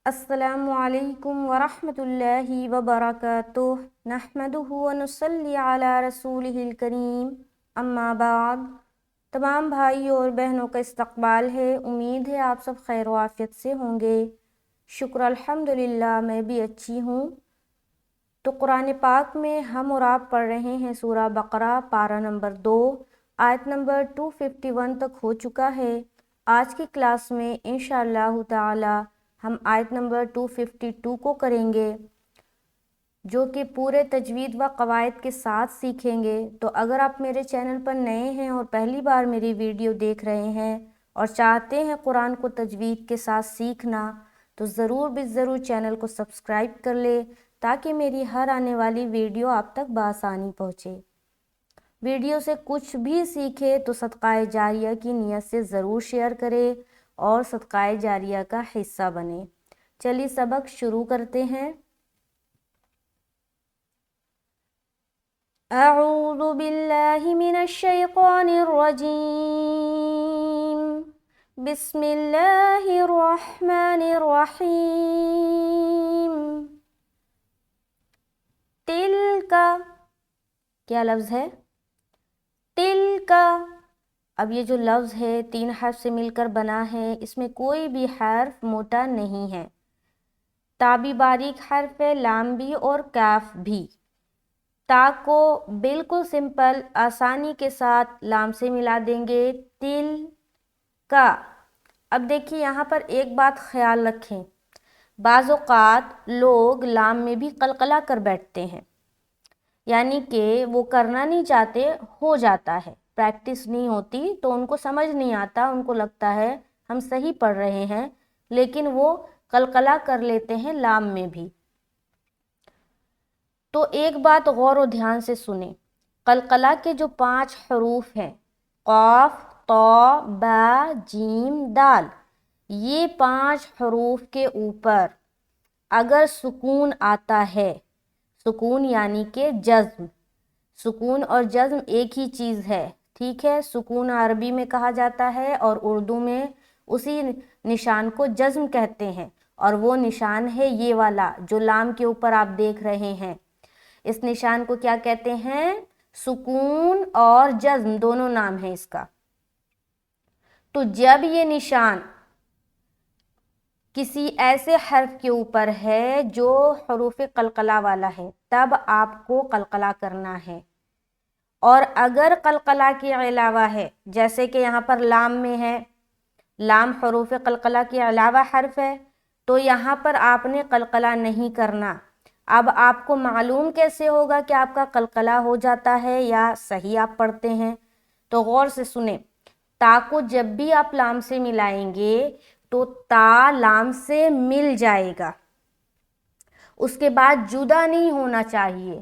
السلام علیکم ورحمۃ اللہ وبرکاتہ نحمدہ ونصلی علی رسولہ الکریم اما بعد۔ تمام بھائیوں اور بہنوں کا استقبال ہے۔ امید ہے آپ سب خیر و عافیت سے ہوں گے۔ شکر الحمدللہ میں بھی اچھی ہوں۔ تو قرآن پاک میں ہم اور آپ پڑھ رہے ہیں سورہ بقرہ پارہ نمبر 2 آیت نمبر 251 تک ہو چکا ہے۔ آج کی کلاس میں انشاءاللہ تعالی ہم آیت نمبر 252 کو کریں گے، جو کہ پورے تجوید و قواعد کے ساتھ سیکھیں گے۔ تو اگر آپ میرے چینل پر نئے ہیں اور پہلی بار میری ویڈیو دیکھ رہے ہیں اور چاہتے ہیں قرآن کو تجوید کے ساتھ سیکھنا، تو ضرور چینل کو سبسکرائب کر لے تاکہ میری ہر آنے والی ویڈیو آپ تک بآسانی پہنچے۔ ویڈیو سے کچھ بھی سیکھے تو صدقہ جاریہ کی نیت سے ضرور شیئر کرے اور صدقہ جاریہ کا حصہ بنے۔ چلیے سبق شروع کرتے ہیں۔ اعوذ باللہ من الشیطان الرجیم، بسم اللہ الرحمن الرحیم۔ تل کا کیا لفظ ہے؟ تل کا۔ اب یہ جو لفظ ہے 3 حرف سے مل کر بنا ہے، اس میں کوئی بھی حرف موٹا نہیں ہے۔ تا بھی باریک حرف ہے، لام بھی اور کاف بھی۔ تا کو بالکل سمپل آسانی کے ساتھ لام سے ملا دیں گے، تل کا۔ اب دیکھیے یہاں پر ایک بات خیال رکھیں، بعض اوقات لوگ لام میں بھی قلقلہ کر بیٹھتے ہیں، یعنی کہ وہ کرنا نہیں چاہتے، ہو جاتا ہے، پریکٹس نہیں ہوتی تو ان کو سمجھ نہیں آتا، ان کو لگتا ہے ہم صحیح پڑھ رہے ہیں، لیکن وہ قلقلہ کر لیتے ہیں لام میں بھی۔ تو ایک بات غور و دھیان سے سنیں، قلقلہ کے جو 5 حروف ہیں، قاف، طا، با، جیم، دال، یہ 5 حروف کے اوپر اگر سکون آتا ہے، سکون یعنی کہ جزم، سکون اور جزم ایک ہی چیز ہے، ٹھیک ہے؟ سکون عربی میں کہا جاتا ہے اور اردو میں اسی نشان کو جزم کہتے ہیں، اور وہ نشان ہے یہ والا جو لام کے اوپر آپ دیکھ رہے ہیں۔ اس نشان کو کیا کہتے ہیں؟ سکون اور جزم دونوں نام ہیں اس کا۔ تو جب یہ نشان کسی ایسے حرف کے اوپر ہے جو حروف قلقلہ والا ہے، تب آپ کو قلقلہ کرنا ہے۔ اور اگر قلقلہ کے علاوہ ہے، جیسے کہ یہاں پر لام میں ہے، لام حروف قلقلہ کے علاوہ حرف ہے، تو یہاں پر آپ نے قلقلہ نہیں کرنا۔ اب آپ کو معلوم کیسے ہوگا کہ آپ کا قلقلہ ہو جاتا ہے یا صحیح آپ پڑھتے ہیں؟ تو غور سے سنیں، تا کو جب بھی آپ لام سے ملائیں گے تو تا لام سے مل جائے گا، اس کے بعد جدا نہیں ہونا چاہیے۔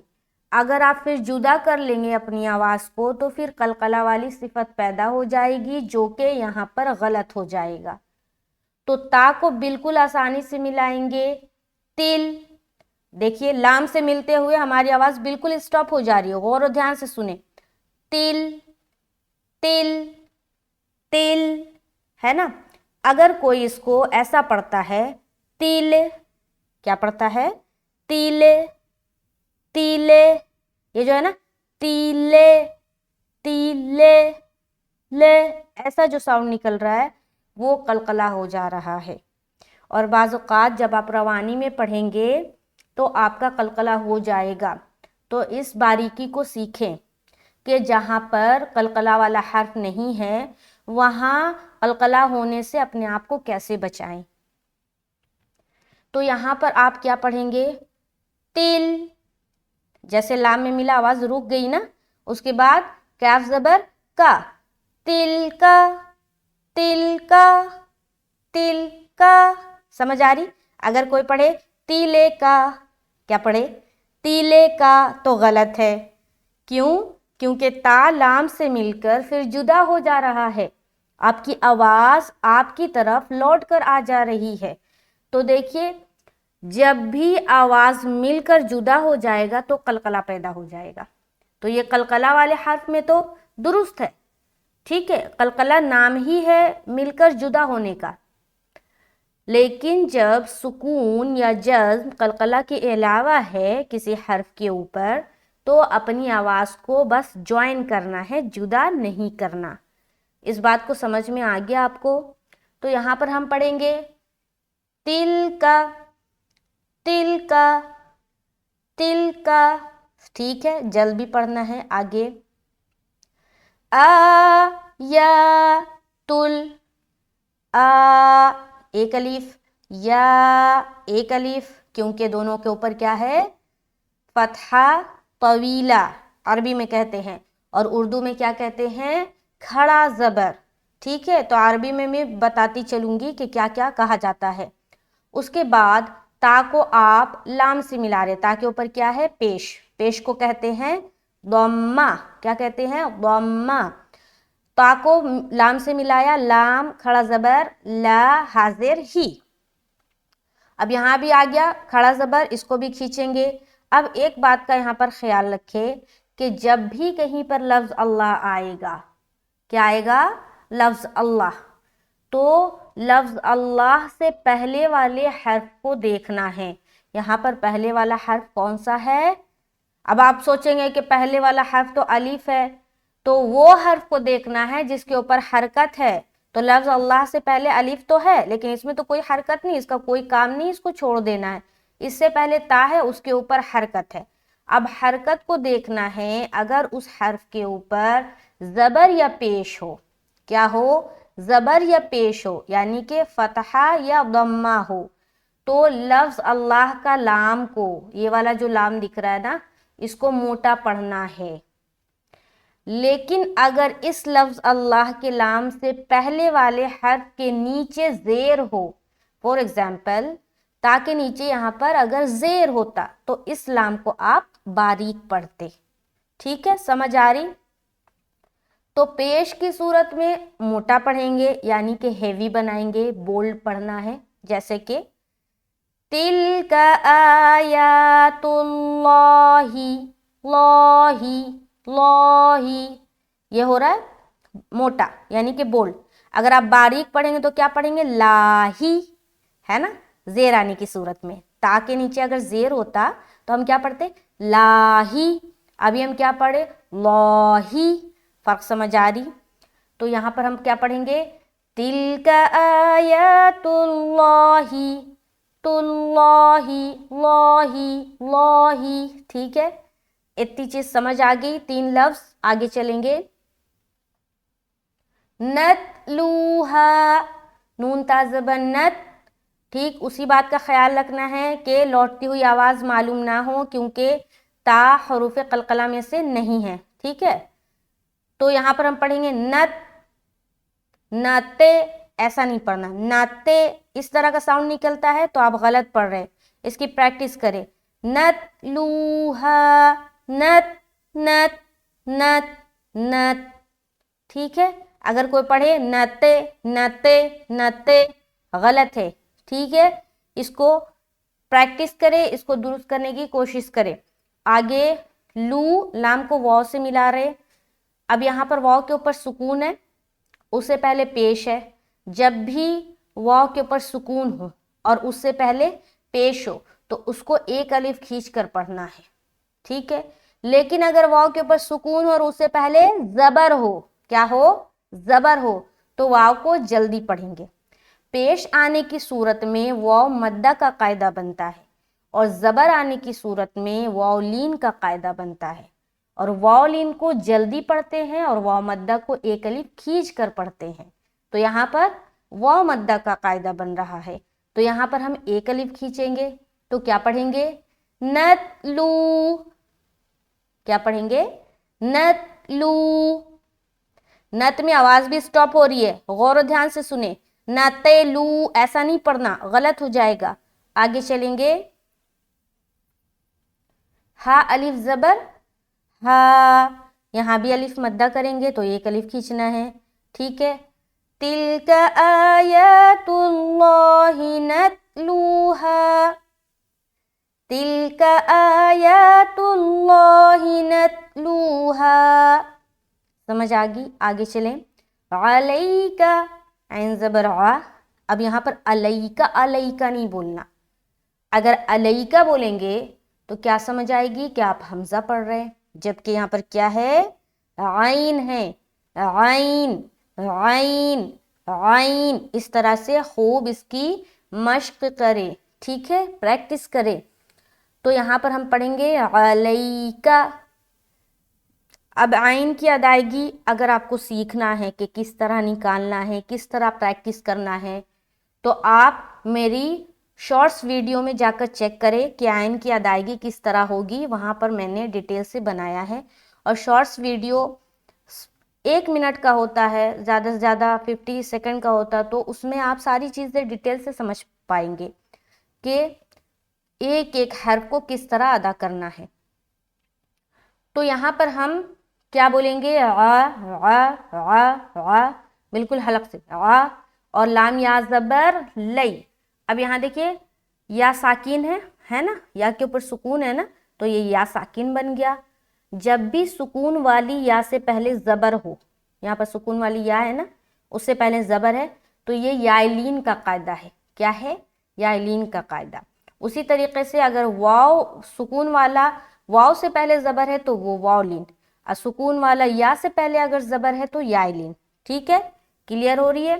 اگر آپ پھر جدا کر لیں گے اپنی آواز کو تو پھر قلقلہ والی صفت پیدا ہو جائے گی، جو کہ یہاں پر غلط ہو جائے گا۔ تو تا کو بالکل آسانی سے ملائیں گے، تل۔ دیکھیے لام سے ملتے ہوئے ہماری آواز بالکل اسٹاپ ہو جا رہی ہے، غور و دھیان سے سنیں، تل، تل، تل، ہے نا؟ اگر کوئی اس کو ایسا پڑھتا ہے، تل، کیا پڑھتا ہے؟ تل، تل، یہ جو ہے نا تل، تل، لے، ایسا جو ساؤنڈ نکل رہا ہے وہ قلقلہ ہو جا رہا ہے۔ اور بعض اوقات جب آپ روانی میں پڑھیں گے تو آپ کا قلقلہ ہو جائے گا۔ تو اس باریکی کو سیکھیں کہ جہاں پر قلقلہ والا حرف نہیں ہے وہاں قلقلہ ہونے سے اپنے آپ کو کیسے بچائیں۔ تو یہاں پر آپ کیا پڑھیں گے؟ تل، جیسے لام میں ملا آواز رک گئی نا، اس کے بعد کاف زبر کا، تل کا، تل کا، تل کا، سمجھ آ رہی؟ اگر کوئی پڑھے تیلے کا، کیا پڑھے؟ تیلے کا، تو غلط ہے۔ کیوں؟ کیونکہ تا لام سے مل کر پھر جدا ہو جا رہا ہے، آپ کی آواز آپ کی طرف لوٹ کر آ جا رہی ہے۔ تو دیکھیے جب بھی آواز مل کر جدا ہو جائے گا تو قلقلہ پیدا ہو جائے گا۔ تو یہ قلقلہ والے حرف میں تو درست ہے، ٹھیک ہے، قلقلہ نام ہی ہے مل کر جدا ہونے کا، لیکن جب سکون یا جزم قلقلہ کے علاوہ ہے کسی حرف کے اوپر تو اپنی آواز کو بس جوائن کرنا ہے، جدا نہیں کرنا۔ اس بات کو سمجھ میں آ گیا آپ کو؟ تو یہاں پر ہم پڑھیں گے تل کا، تل کا، تل کا، ٹھیک ہے، جلد بھی پڑھنا ہے۔ آگے آ یا تل، آ ایک الف، یا ایک الف، کیونکہ دونوں کے اوپر کیا ہے؟ فتحہ طویلہ عربی میں کہتے ہیں، اور اردو میں کیا کہتے ہیں؟ کھڑا زبر، ٹھیک ہے؟ تو عربی میں بتاتی چلوں گی کہ کیا کیا کہا جاتا ہے۔ اس کے بعد تا کو آپ لام سے ملا رہے، تا کے اوپر کیا ہے؟ پیش، پیش کو کہتے ہیں ضمہ، کیا کہتے ہیں؟ ضمہ۔ تا کو لام سے ملایا، لام کھڑا زبر، لا حاضر ہی۔ اب یہاں بھی آ گیا کھڑا زبر، اس کو بھی کھینچیں گے۔ اب ایک بات کا یہاں پر خیال رکھے کہ جب بھی کہیں پر لفظ اللہ آئے گا، کیا آئے گا؟ لفظ اللہ، تو لفظ اللہ سے پہلے والے حرف کو دیکھنا ہے۔ یہاں پر پہلے والا حرف کون سا ہے؟ اب آپ سوچیں گے کہ پہلے والا حرف تو الف ہے، تو وہ حرف کو دیکھنا ہے جس کے اوپر حرکت ہے۔ تو لفظ اللہ سے پہلے الف تو ہے، لیکن اس میں تو کوئی حرکت نہیں، اس کا کوئی کام نہیں، اس کو چھوڑ دینا ہے۔ اس سے پہلے تا ہے، اس کے اوپر حرکت ہے۔ اب حرکت کو دیکھنا ہے، اگر اس حرف کے اوپر زبر یا پیش ہو، کیا ہو؟ زبر یا پیش ہو، یعنی کہ فتحہ یا ضمہ ہو، تو لفظ اللہ کا لام کو، یہ والا جو لام دکھ رہا ہے نا، اس کو موٹا پڑھنا ہے۔ لیکن اگر اس لفظ اللہ کے لام سے پہلے والے حرف کے نیچے زیر ہو، فور ایگزامپل تا کے نیچے یہاں پر اگر زیر ہوتا تو اس لام کو آپ باریک پڑھتے، ٹھیک ہے؟ سمجھ آ رہی؟ تو پیش کی صورت میں موٹا پڑھیں گے، یعنی کہ ہیوی بنائیں گے، بولڈ پڑھنا ہے، جیسے کہ تِلْكَ آیات اللہ، اللہ، اللہ، یہ ہو رہا ہے موٹا، یعنی کہ بولڈ۔ اگر آپ باریک پڑھیں گے تو کیا پڑھیں گے؟ لاہی، ہے نا؟ زیر آنے کی صورت میں تا کے نیچے اگر زیر ہوتا تو ہم کیا پڑھتے؟ لاہی۔ ابھی ہم کیا پڑھے؟ لاہی۔ فرق سمجھ آ رہی؟ تو یہاں پر ہم کیا پڑھیں گے؟ تِلْكَ آیات اللہ، اللہ، اللہ، اللہ، ٹھیک ہے؟ اتنی چیز سمجھ آ گئی، تین لفظ۔ آگے چلیں گے، نتلوہا، نون تا زبر نت، ٹھیک؟ اسی بات کا خیال رکھنا ہے کہ لوٹتی ہوئی آواز معلوم نہ ہو، کیونکہ تا حروف قلقلہ میں سے نہیں ہے، ٹھیک ہے؟ تو یہاں پر ہم پڑھیں گے نت، ناتے، ایسا نہیں پڑھنا، ناتے اس طرح کا ساؤنڈ نکلتا ہے تو آپ غلط پڑھ رہے، اس کی پریکٹس کریں۔ نت لوہا، نت، نت، نت، نت، ٹھیک ہے؟ اگر کوئی پڑھے نتے، نتے، نتے، غلط ہے، ٹھیک ہے؟ اس کو پریکٹس کرے، اس کو درست کرنے کی کوشش کرے۔ آگے لو، لام کو واو سے ملا رہے، اب یہاں پر واو کے اوپر سکون ہے، اس سے پہلے پیش ہے۔ جب بھی واو کے اوپر سکون ہو اور اس سے پہلے پیش ہو تو اس کو ایک الف کھینچ کر پڑھنا ہے، ٹھیک ہے؟ لیکن اگر واو کے اوپر سکون ہو اور اس سے پہلے زبر ہو، کیا ہو؟ زبر ہو، تو واو کو جلدی پڑھیں گے۔ پیش آنے کی صورت میں واو مدہ کا قاعدہ بنتا ہے، اور زبر آنے کی صورت میں واو لین کا قاعدہ بنتا ہے، اور واو لین کو جلدی پڑھتے ہیں اور واو مدہ کو ایک الف کھینچ کر پڑھتے ہیں۔ تو یہاں پر واو مدہ کا قاعدہ بن رہا ہے، تو یہاں پر ہم ایک الف کھینچیں گے تو کیا پڑھیں گے؟ نتلو، کیا پڑھیں گے؟ نتلو۔ نت میں آواز بھی سٹاپ ہو رہی ہے، غور و دھیان سے سنیں، نتلو ایسا نہیں پڑھنا، غلط ہو جائے گا۔ آگے چلیں گے، ہا الف زبر، ہا، یہاں بھی الف مدہ کریں گے تو ایک الف کھینچنا ہے، ٹھیک ہے؟ تِلْكَ آیات اللہ نتلوہا، تِلْكَ آیات اللہ نتلوہا، سمجھ آگی؟ آگے چلیں، علیکا، عین زبر ع، اب یہاں پر علیکا علیکا نہیں بولنا. اگر علیکا بولیں گے تو کیا سمجھ آئے گی کہ آپ حمزہ پڑھ رہے ہیں، جبکہ یہاں پر کیا ہے، عین ہے. عین عین عین. اس طرح سے خوب اس کی مشق کرے، ٹھیک ہے، پریکٹس کرے. تو یہاں پر ہم پڑھیں گے علیکا. اب عین کی ادائیگی اگر آپ کو سیکھنا ہے کہ کس طرح نکالنا ہے، کس طرح پریکٹس کرنا ہے، تو آپ میری شارٹس ویڈیو میں جا کر چیک کریں کہ عین کی ادائیگی کس طرح ہوگی. وہاں پر میں نے ڈیٹیل سے بنایا ہے، اور شارٹس ویڈیو 1 منٹ کا ہوتا ہے، زیادہ سے زیادہ 50 سیکنڈ کا ہوتا ہے، تو اس میں آپ ساری چیزیں ڈیٹیل سے سمجھ پائیں گے کہ ایک ایک حرف کو کس طرح ادا کرنا ہے. تو یہاں پر ہم کیا بولیں گے، بالکل حلق سے اور لام یا زبر لئی. اب یہاں دیکھیے یا ساکین ہے نا، یا کے اوپر سکون ہے نا، تو یہ یا ساکین بن گیا. جب بھی سکون والی یا سے پہلے زبر ہو، یہاں پر سکون والی یا ہے نا، اس سے پہلے زبر ہے، تو یہ یائلین کا قاعدہ ہے. کیا ہے، یائلین کا قاعدہ. اسی طریقے سے اگر واو سکون والا واو سے پہلے زبر ہے تو وہ واو لین، اور سکون والا یا سے پہلے اگر زبر ہے تو یا لین. ٹھیک ہے، کلیئر ہو رہی ہے.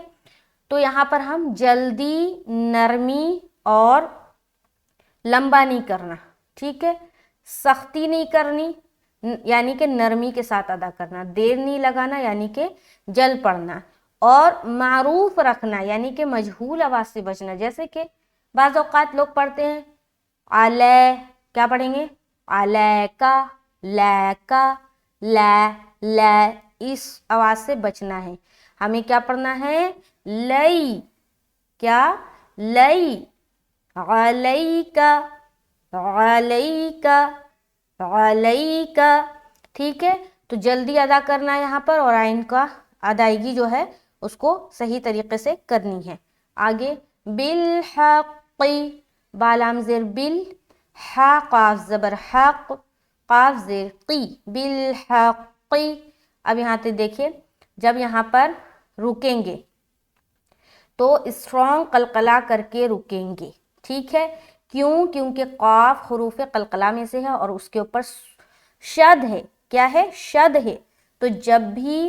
تو یہاں پر ہم جلدی، نرمی اور لمبا نہیں کرنا، ٹھیک ہے، سختی نہیں کرنی یعنی کہ نرمی کے ساتھ ادا کرنا، دیر نہیں لگانا یعنی کہ جل پڑنا، اور معروف رکھنا یعنی کہ مجہول آواز سے بچنا. جیسے کہ بعض اوقات لوگ پڑھتے ہیں علیہ، کیا پڑھیں گے، علیکا، لیکا، لے، اس آواز سے بچنا ہے. ہمیں کیا پڑھنا ہے، لئی، کیا، لئی، علیکا، علیکا، علیکا. ٹھیک ہے، تو جلدی ادا کرنا ہے یہاں پر، اور عین کا ادائیگی جو ہے اس کو صحیح طریقے سے کرنی ہے. آگے بالحق، با لام زیر بل، حا قاف زبر حق، قاف زیر قی، بالحق. اب یہاں سے دیکھیں جب یہاں پر رکیں گے تو اسٹرانگ قلقلہ کر کے رکیں گے. ٹھیک ہے، کیوں، کیونکہ قاف حروف قلقلہ میں سے ہے اور اس کے اوپر شد ہے. کیا ہے، شد ہے. تو جب بھی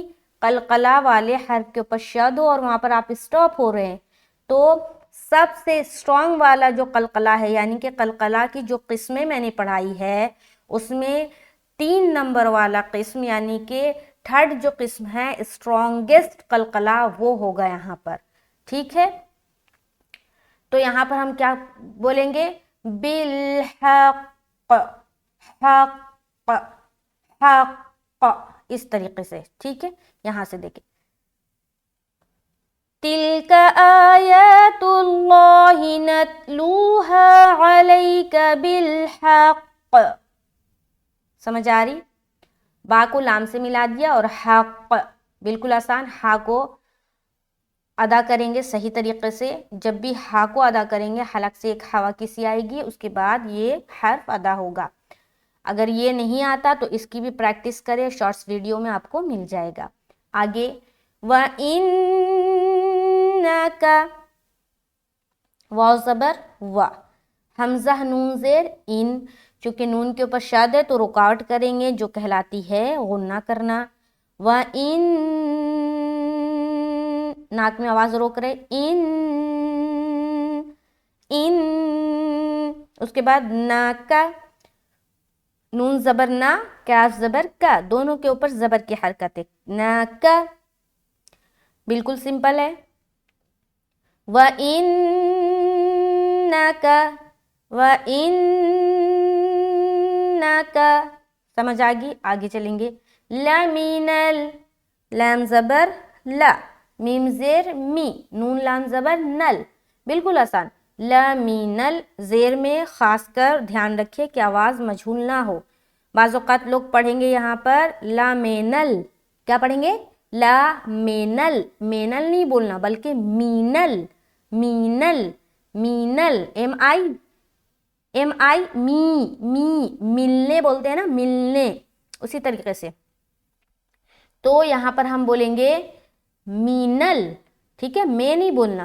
قلقلہ والے حرف کے اوپر شد ہو اور وہاں پر آپ اسٹاپ ہو رہے ہیں، تو سب سے اسٹرانگ والا جو قلقلہ ہے، یعنی کہ قلقلہ کی جو قسمیں میں نے پڑھائی ہے اس میں 3 نمبر والا قسم یعنی کہ 3rd جو قسم ہے اسٹرانگسٹ قلقلہ وہ ہوگا یہاں پر. ٹھیک ہے، تو یہاں پر ہم کیا بولیں گے، بالحق، حق، حق، اس طریقے سے. ٹھیک ہے، یہاں سے دیکھیں تلک آیات اللہ نتلوها علیک بالحق. سمجھ آ رہی، با کو لام سے ملا دیا اور حق، بالکل آسان. ہا کو ادا کریں گے صحیح طریقے سے. جب بھی ہا کو ادا کریں گے حلق سے ایک ہوا کسی آئے گی، اس کے بعد یہ حرف ادا ہوگا. اگر یہ نہیں آتا تو اس کی بھی پریکٹس کریں، شارٹس ویڈیو میں آپ کو مل جائے گا. آگے وَإِنَّكَ، واو زبر وا، حمزہ نون زیر ان، چونکہ نون کے اوپر شد ہے تو رکاوٹ کریں گے جو کہلاتی ہے غنہ کرنا. وَإِن، ناک میں آواز روک رہے، ان، اس کے بعد نا کا، نون زبر نا، کاف زبر کا، دونوں کے اوپر زبر کی حرکت ہے. نا کا، بالکل سمپل ہے. وَإِنَّكَ، وَإِنَّكَ، سمجھ آگی. آگے چلیں گے لَمِنَل، لام زبر لا، میم زیر می، نون لام زبر نل، بالکل آسان. لَمِنَل، زیر میں خاص کر دھیان رکھیے کہ آواز مجھول نہ ہو. بعض اوقات لوگ پڑھیں گے یہاں پر لَمِنَل، کیا پڑھیں گے، لَمِنَل، مینل نہیں بولنا بلکہ مینل، مینل، مینل، ایم آئی می، ملنے بولتے ہیں نا، ملنے، اسی طریقے سے. تو یہاں پر ہم بولیں گے مینل. ٹھیک ہے، میں نہیں بولنا،